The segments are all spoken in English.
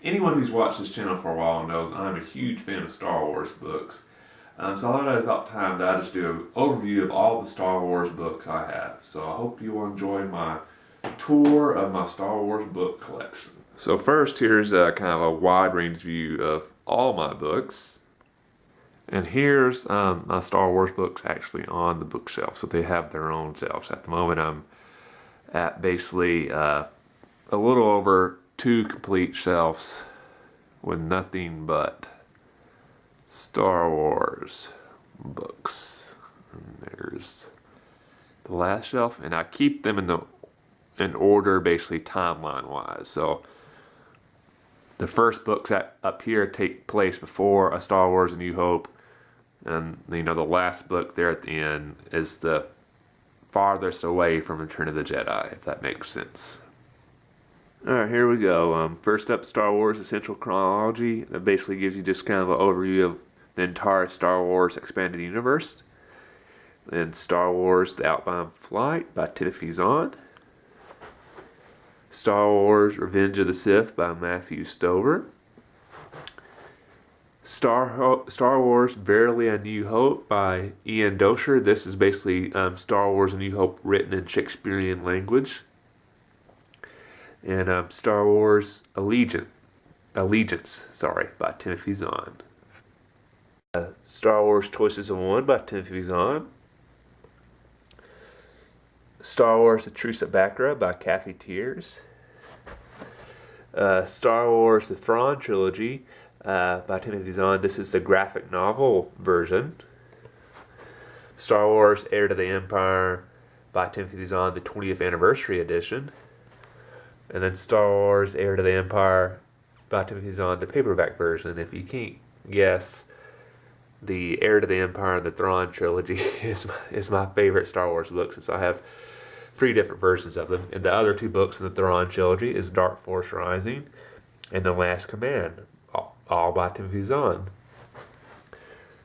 anyone who's watched this channel for a while knows I'm a huge fan of Star Wars books. So I thought it was about time that I just do an overview of all the Star Wars books I have. So I hope you will enjoy my tour of my Star Wars book collection. So first, here's kind of a wide range view of all my books. And here's my Star Wars books actually on the bookshelf. So they have their own shelves. At the moment, I'm at basically a little over 2 complete shelves with nothing but Star Wars books. And there's the last shelf, and I keep them in order, basically timeline wise. So the first books up here take place before A Star Wars: A New Hope, and the last book there at the end is the farthest away from Return of the Jedi, if that makes sense. Alright, here we go. First up, Star Wars Essential Chronology. That basically gives you just kind of an overview of the entire Star Wars Expanded Universe. Then Star Wars The Outbound Flight by Timothy Zahn. Star Wars Revenge of the Sith by Matthew Stover. Star Wars Verily A New Hope by Ian Dosher. This is basically Star Wars A New Hope written in Shakespearean language. And Star Wars Allegiance by Timothy Zahn. Star Wars Choices of One by Timothy Zahn. Star Wars The Truce at Baccarat by Kathy Tears. Star Wars The Thrawn Trilogy by Timothy Zahn. This is the graphic novel version. Star Wars Heir to the Empire by Timothy Zahn, the 20th anniversary edition. And then Star Wars Heir to the Empire by Timothy Zahn, the paperback version. If you can't guess, the Heir to the Empire and the Thrawn trilogy is my favorite Star Wars book, since I have 3 different versions of them. And the other 2 books in the Thrawn trilogy is Dark Force Rising and The Last Command, all by Timothy Zahn.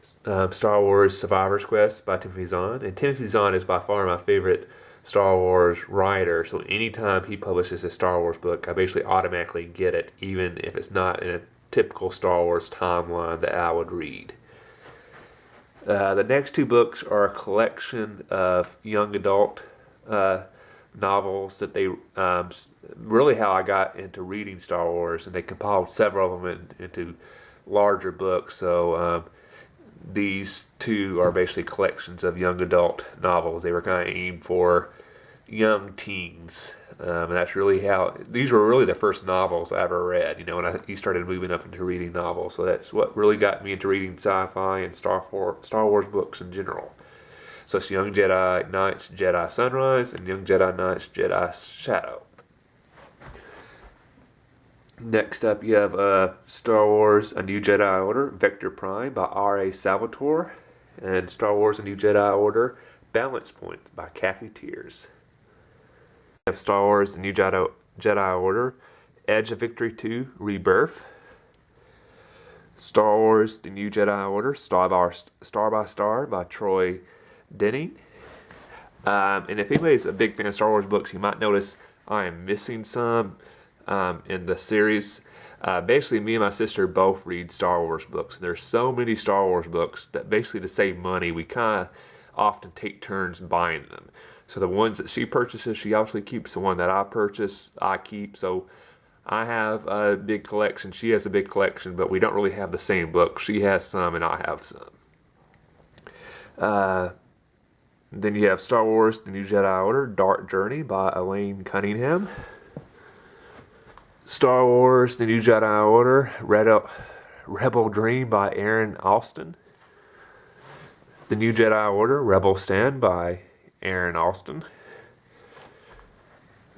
Star Wars Survivor's Quest by Timothy Zahn. And Timothy Zahn is by far my favorite Star Wars writer, so anytime he publishes a Star Wars book, I basically automatically get it, even if it's not in a typical Star Wars timeline that I would read. The next 2 books are a collection of young adult novels that they really how I got into reading Star Wars, and they compiled several of them into larger books. So these 2 are basically collections of young adult novels. They were kind of aimed for young teens, and that's really how these were really the first novels I ever read. When I started moving up into reading novels, so that's what really got me into reading sci-fi and Star Wars books in general. So it's Young Jedi Knights, Jedi Sunrise, and Young Jedi Knights, Jedi Shadow. Next up, you have Star Wars A New Jedi Order, Vector Prime by R.A. Salvatore, and Star Wars A New Jedi Order, Balance Point by Kathy Tears. You have Star Wars The New Jedi Order, Edge of Victory 2, Rebirth. Star Wars The New Jedi Order, Star by Star by Troy Denning. And if anybody's a big fan of Star Wars books, you might notice I am missing some in the series. Basically, me and my sister both read Star Wars books. There's so many Star Wars books that basically, to save money, we kind of often take turns buying them. So the ones that she purchases, she obviously keeps. The one that I purchase, I keep. So I have a big collection. She has a big collection, but we don't really have the same books. She has some and I have some. Then you have Star Wars The New Jedi Order, Dark Journey by Elaine Cunningham. Star Wars The New Jedi Order, Rebel Dream by Aaron Alston. The New Jedi Order, Rebel Stand by Aaron Alston.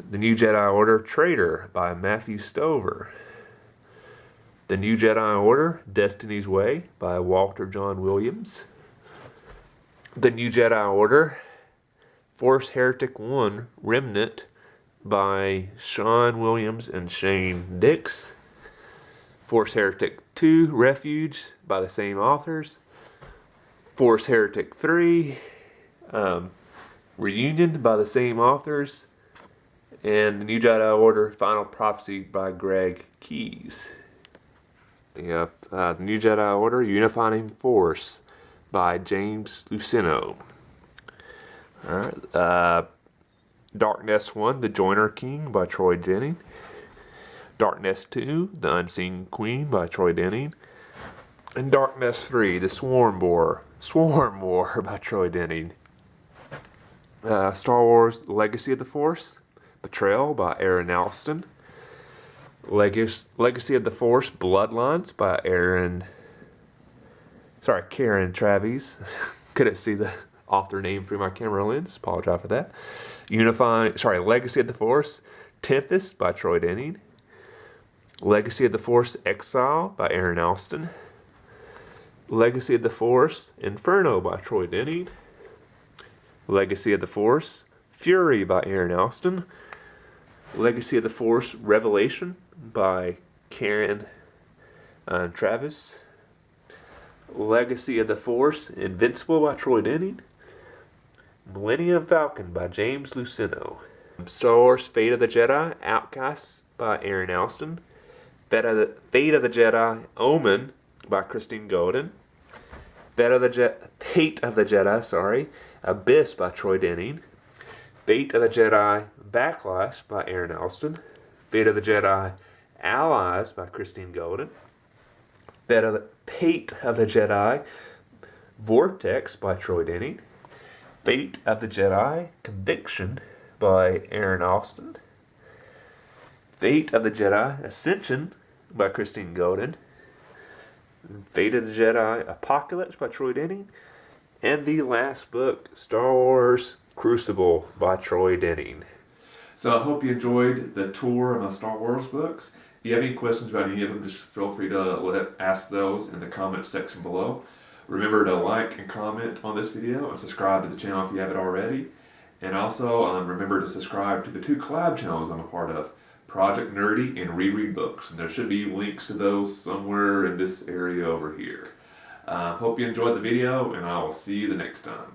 The New Jedi Order, Traitor by Matthew Stover. The New Jedi Order, Destiny's Way by Walter John Williams. The New Jedi Order, Force Heretic 1, Remnant by Sean Williams and Shane Dix. Force Heretic 2, Refuge by the same authors. Force Heretic 3, Reunion by the same authors. And The New Jedi Order, Final Prophecy by Greg Keyes. We have The New Jedi Order, Unifying Force by James Luceno. Alright, Darkness 1, The Joiner King by Troy Denning. Darkness 2, The Unseen Queen by Troy Denning. And Darkness 3, The Swarm War by Troy Denning. Star Wars Legacy of the Force, Betrayal by Aaron Alston. Legacy of the Force Bloodlines by Karen Travis. Couldn't see the author name through my camera lens. Apologize for that. Legacy of the Force Tempest by Troy Denning. Legacy of the Force Exile by Aaron Alston. Legacy of the Force Inferno by Troy Denning. Legacy of the Force Fury by Aaron Alston. Legacy of the Force Revelation by Karen Travis. Legacy of the Force Invincible by Troy Denning. Millennium Falcon by James Luceno. Star Wars Fate of the Jedi Outcasts by Aaron Alston. Fate of the Jedi Omen by Christine Golden. Fate of the Jedi Abyss by Troy Denning. Fate of the Jedi Backlash by Aaron Alston. Fate of the Jedi Allies by Christine Golden. Fate of the Jedi Vortex by Troy Denning. Fate of the Jedi Conviction by Aaron Alston. Fate of the Jedi Ascension by Christine Golden. Fate of the Jedi Apocalypse by Troy Denning. And the last book, Star Wars Crucible by Troy Denning. So I hope you enjoyed the tour of my Star Wars books. If you have any questions about any of them, just feel free to ask those in the comment section below. Remember to like and comment on this video and subscribe to the channel if you haven't already. And also remember to subscribe to the 2 collab channels I'm a part of, Project Nerdy and Reread Books. And there should be links to those somewhere in this area over here. Hope you enjoyed the video, and I will see you the next time.